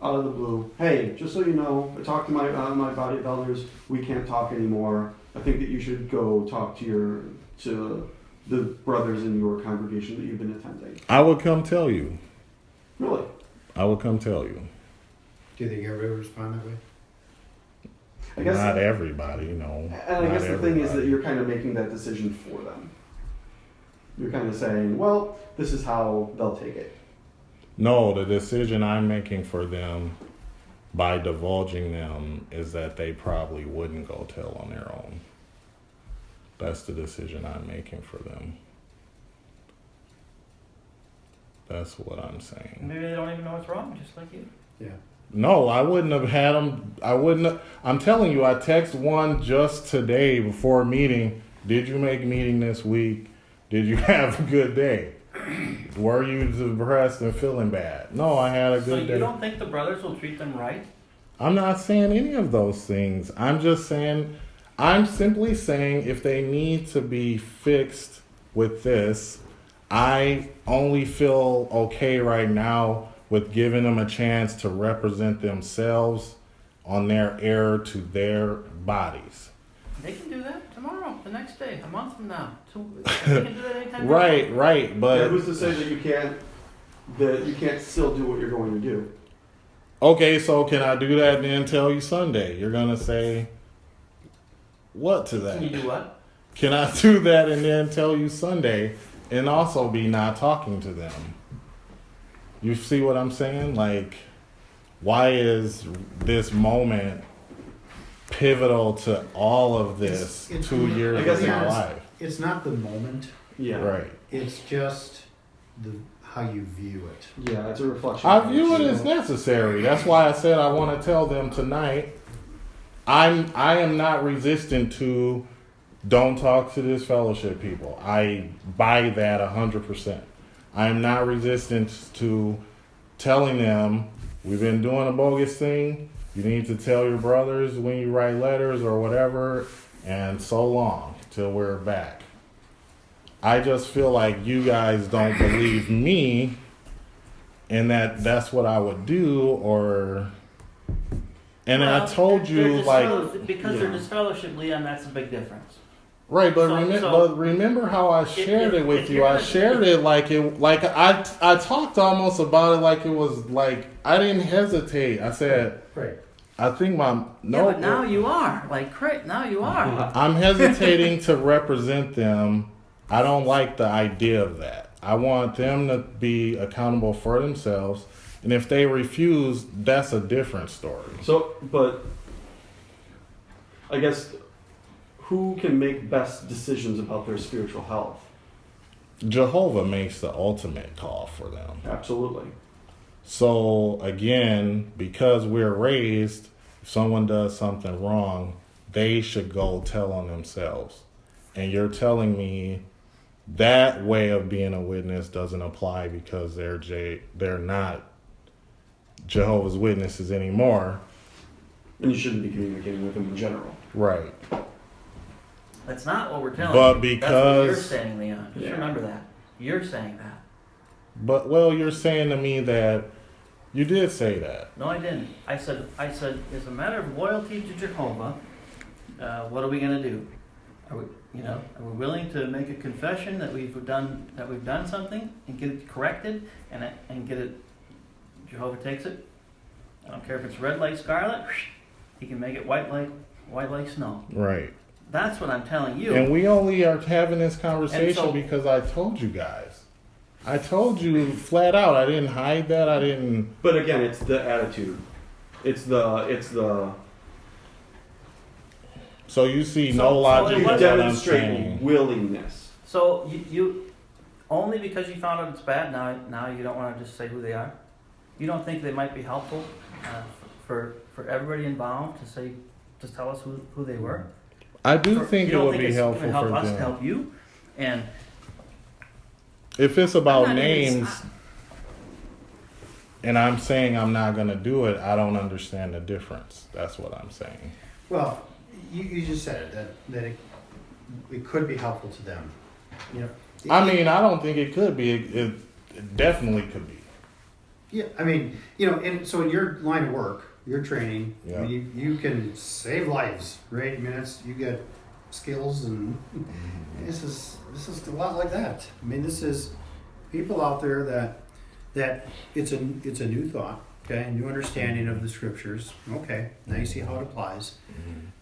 out of the blue, hey, just so you know, I talked to my body of elders, we can't talk anymore. I think that you should go talk to the brothers in your congregation that you've been attending. I would come tell you. Really? I would come tell you. do you think everybody would respond that way? I guess, Not everybody, no. and I Not guess the thing is that everybody. you're kind of making that decision for them. You're kind of saying, well, this is how they'll take it. No, the decision I'm making for them by divulging them is that they probably wouldn't go tell on their own. That's the decision I'm making for them. That's what I'm saying. Maybe they don't even know what's wrong, just like you. Yeah. No, I wouldn't have had them. I'm telling you, I text one just today before a meeting. Did you make meeting this week? Did you have a good day? Were you depressed and feeling bad? No, I had a So good you day. don't think the brothers will treat them right? I'm not saying any of those things. I'm simply saying if they need to be fixed with this, I only feel okay right now with giving them a chance to represent themselves on their error to their bodies. They can do that tomorrow, the next day, a month from now. They can do that anytime. they Right, want. right, Yeah, but who's to say that you can't still do what you're going to do? okay, so can I do that and then tell you Sunday? You're gonna say what to that? Can you do what? Can I do that and then tell you Sunday and also be not talking to them? You see what I'm saying? Like, why is this moment pivotal to all of this It's 2 years I guess of my it's- life? It's not the moment. Yeah. Right. It's just how you view it. Yeah, it's a reflection. I view it as necessary. That's why I said I want to tell them tonight. I am not resistant to don't talk to this fellowship people. I buy that 100%. I am not resistant to telling them we've been doing a bogus thing. You need to tell your brothers when you write letters or whatever, and so long. till we're back. I just feel like you guys don't believe me, and that's what I would do, or. And I told you, because they're disfellowship, Leon, that's a big difference. Right, but, but remember how I shared it with you. I shared it I talked almost about it like it was like I didn't hesitate. I said, right. I think but now you are now you are. I'm hesitating to represent them. I don't like the idea of that. I want them to be accountable for themselves, and if they refuse, that's a different story. So, but I guess who can make best decisions about their spiritual health? Jehovah makes the ultimate call for them. Absolutely. So again, because we're raised, if someone does something wrong, they should go tell on themselves. And you're telling me that way of being a witness doesn't apply because they're not Jehovah's Witnesses anymore. And you shouldn't be communicating with them in general. Right. That's not what we're telling But you. because that's what you're saying, Leon. Just remember that. You're saying that. But you're saying to me that you did say that. No, I didn't. I said, as a matter of loyalty to Jehovah, what are we going to do? Are we willing to make a confession that we've done something and get it corrected and get it? Jehovah takes it. I don't care if it's red like scarlet. He can make it white like snow. Right. That's what I'm telling you. And we only are having this conversation because I told you guys. I told you flat out. I didn't hide that. I didn't. But again, it's the attitude. It's the. So you see no logic in what I'm demonstrating saying. Willingness. So you only because you found out it's bad now you don't want to just say who they are. You don't think they might be helpful for everybody involved to tell us who they were. I do think it would be helpful help for us them. to help you, and if it's about names, and I'm saying I'm not going to do it, I don't understand the difference. That's what I'm saying. Well, you just said it, that it could be helpful to them. I mean, I don't think it could be. It definitely could be. Yeah, I mean, and so in your line of work, your training, yeah. I mean, you can save lives, right? I mean, you get skills, and this is a lot like that. I mean, this is people out there that it's a new thought, okay, a new understanding of the scriptures. Okay, now you see how it applies.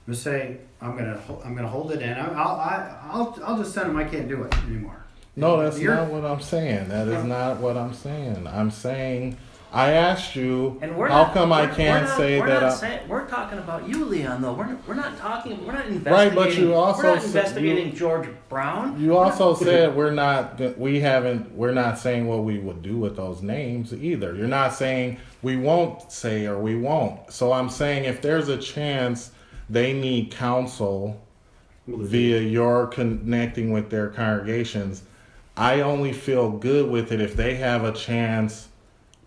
I'm say I'm gonna hold it in. I'll just tell them I can't do it anymore. No, that's not what I'm saying. That is not what I'm saying. I'm saying I asked you, how come I can't say that? We're talking about you, Leon. Though we're not investigating. Right, but you also we're not investigating George Brown. You also said we're not saying what we would do with those names either. You're not saying we won't say or we won't. So I'm saying if there's a chance they need counsel via your connecting with their congregations, I only feel good with it if they have a chance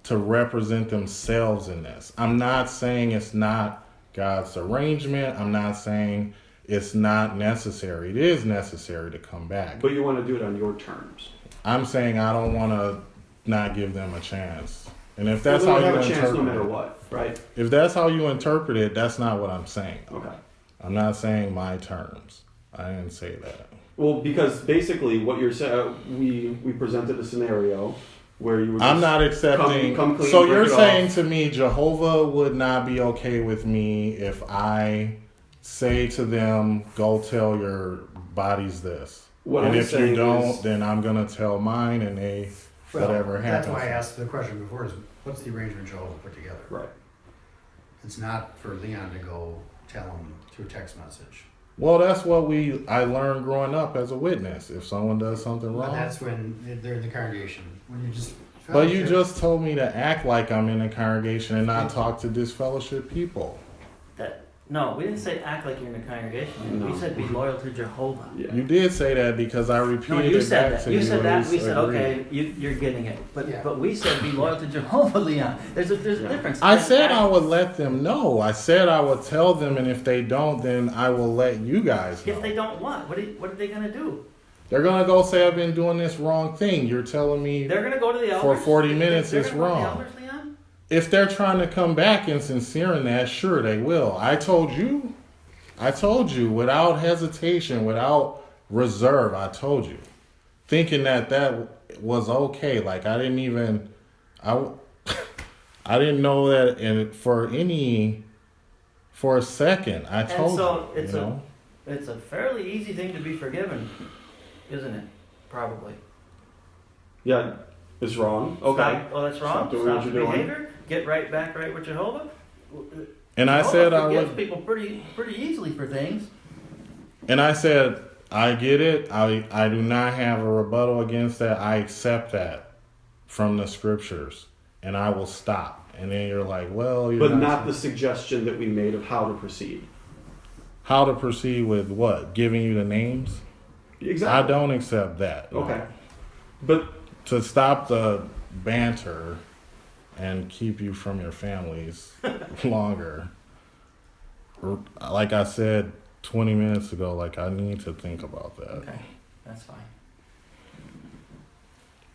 to represent themselves in this. I'm not saying it's not God's arrangement. I'm not saying it's not necessary. It is necessary to come back. But you want to do it on your terms. I'm saying I don't want to not give them a chance. And if that's how you interpret it, no matter what, right? If that's how you interpret it, that's not what I'm saying. Okay. I'm not saying my terms. I didn't say that. Well, because basically what you're saying, we presented a scenario where you were just I'm not accepting. Come clean, so you're saying off. To me, Jehovah would not be okay with me if I say to them, "Go tell your bodies this," and if you don't, then I'm gonna tell mine, and whatever happens. That's why I asked the question before: is what's the arrangement Jehovah put together? Right. It's not for Leon to go tell him through text message. Well, that's what I learned growing up as a witness. If someone does something wrong, but that's when they're in the congregation. When you just but you just told me to act like I'm in a congregation and not talk to disfellowship people. No, we didn't say act like you're in a congregation. No. We said be loyal to Jehovah. Yeah. You did say that because I repeated No, you it said back that. to You you. said that. and We said, agreed. okay, you're getting it. But Yeah. but we said be loyal to Jehovah, Leon. There's a difference. I said I would let them know. I said I would tell them, and if they don't, then I will let you guys know. If they don't what? What are they gonna do? They're gonna go say I've been doing this wrong thing. You're telling me They're gonna go to the elders for 40 minutes They're it's gonna go to the wrong. elders, Leon? If they're trying to come back and sincere in that, sure they will. I told you without hesitation, without reserve. I told you, thinking that was okay. Like I didn't know that, and for a second, I told And so you. it's You know? it's a fairly easy thing to be forgiven, isn't it? Probably. Yeah, it's wrong. Okay. Stop, oh, that's wrong. Stop doing what Stop the you're doing. behavior. Get right back right with Jehovah. And I Jehovah said I forgives would. people pretty easily for things. And I said, I get it. I do not have a rebuttal against that. I accept that from the scriptures, and I will stop. And then you're like, well, you're But not the suggestion that we made of how to proceed. how to proceed with what? Giving you the names? Exactly. I don't accept that. no. Okay. But To stop the banter and keep you from your families longer, like I said 20 minutes ago, like I need to think about that. Okay, that's fine.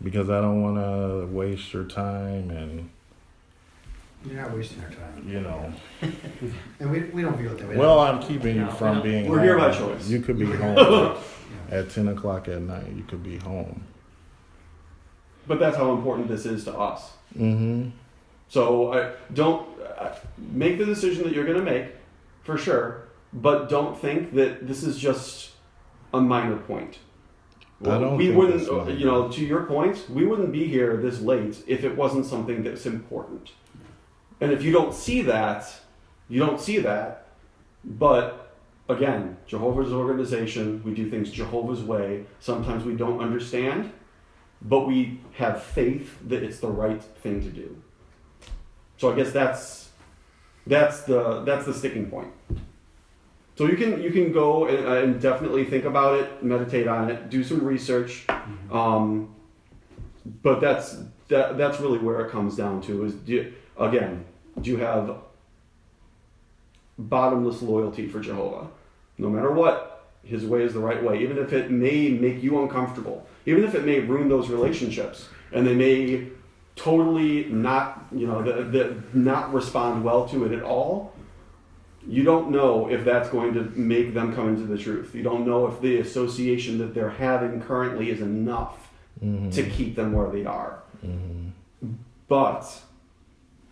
Because I don't want to waste your time and, You're not wasting our time. you know. And we don't feel it that way. Well, I'm keeping you No, from no. being We're home. here by choice. You could be home at 10 o'clock at night. You could be home. that's how important this is to us. Mm-hmm. So don't make the decision that you're going to make, for sure. But don't think that this is just a minor point. I don't we think wouldn't, it's minor. you know, to your point, we wouldn't be here this late if it wasn't something that's important. And if you don't see that, you don't see that. But again, Jehovah's organization, we do things Jehovah's way. Sometimes we don't understand, but we have faith that it's the right thing to do. So I guess that's the sticking point. So you can go and definitely think about it, meditate on it, do some research, but that's really where it comes down to is do you have bottomless loyalty for Jehovah, no matter what? His way is the right way, even if it may make you uncomfortable, even if it may ruin those relationships, and they may totally not not respond well to it at all. You don't know if that's going to make them come into the truth. You don't know if the association that they're having currently is enough to keep them where they are. Mm-hmm. But,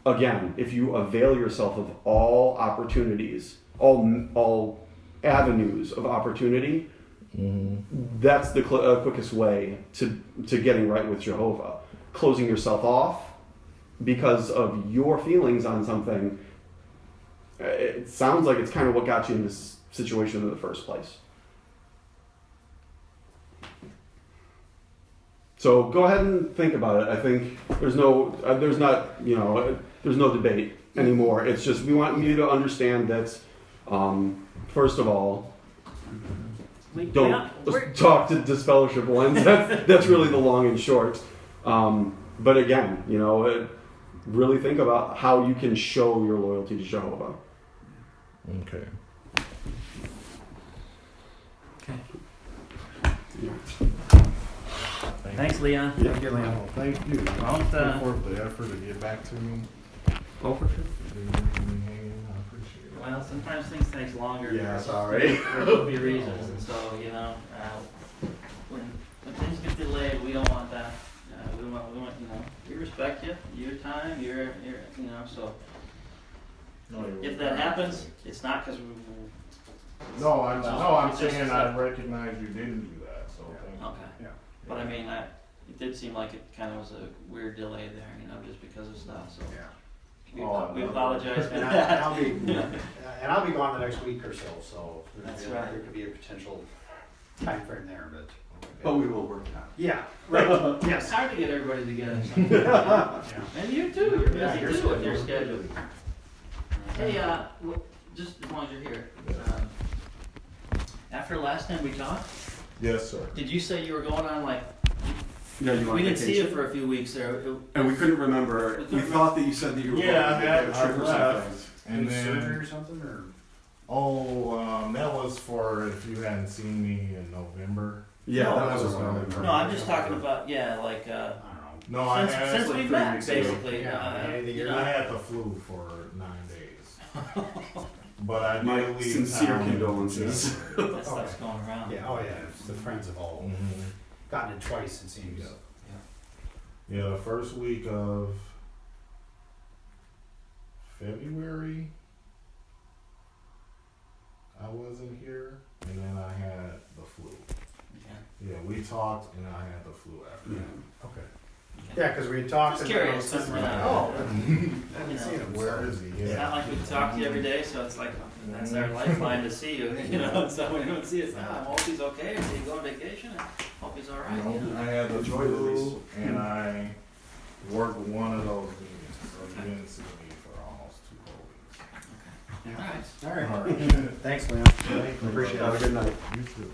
again, if you avail yourself of all opportunities, all avenues of opportunity, that's the quickest way to getting right with Jehovah. Closing yourself off because of your feelings on something, it sounds like it's kind of what got you in this situation in the first place. So go ahead and think about it. I think there's no debate anymore. It's just we want you to understand that, first of all, don't talk to disfellowship ones. That's really the long and short. But again, really think about how you can show your loyalty to Jehovah. Okay. Thanks, Leon. Yeah. Thank you, Leon. Oh, thank you. Don't, For the effort to get back to me. Oh, for sure. I appreciate it. Well, sometimes things take longer. Yeah, sorry. There will be reasons, and so when things get delayed, we don't want that. We want we respect you, your time, your so if that happens, it's not because we. No, I'm It's just saying like- I recognize you didn't do that. So thank you. Okay. Yeah. But I mean, it did seem like it kind of was a weird delay there, just because of stuff. So Yeah. we apologize for And that. I'll be gone the next week or so That's there right. could be a potential time frame there, but. But we will work on it. Yeah, right, It's yes. hard to get everybody together. Yeah. And you too. You're Yeah, busy you're too with your scheduled. schedule. Hey, just as long as you're here. Yeah. After last time we talked, Yes, sir. did you say you were going on like? Yeah, you We want didn't see vacation? you for a few weeks there. And we couldn't remember. We thought that you said that you were Yeah, going I trip or left, something. and Surgery then or something, or? that was for if you hadn't seen me in November. Yeah, No, that was that was November. No, I'm just talking about like I don't know. No, I since had we like met 3 weeks ago. basically. Yeah, You I know, had the flu for 9 days, but I My did leave sincere town in condolences. December. that stuff's going around. Yeah, oh yeah, the friends have all Mhm. gotten it twice, it seems. Yeah. Yeah, the first week of February, I wasn't here, and then I had the flu. Yeah. Yeah, we talked, and I had the flu after Yeah. that. Okay. Yeah, because we talked. Just and then I curious, was sitting just, there like, you oh, know. I haven't You seen know. him. Where is he? It's Yeah. not like we talk to you every day, so it's like that's our lifeline to see you. You know, so when we don't see us, I hope he's okay. Or did he go on vacation? I hope he's all right. No, You know? I had the Enjoy it at least. flu, and I worked one of those meetings, so you didn't see me for almost 2 whole weeks. All right. All right. Thanks, Leon. Appreciate it. Have a good night. You too.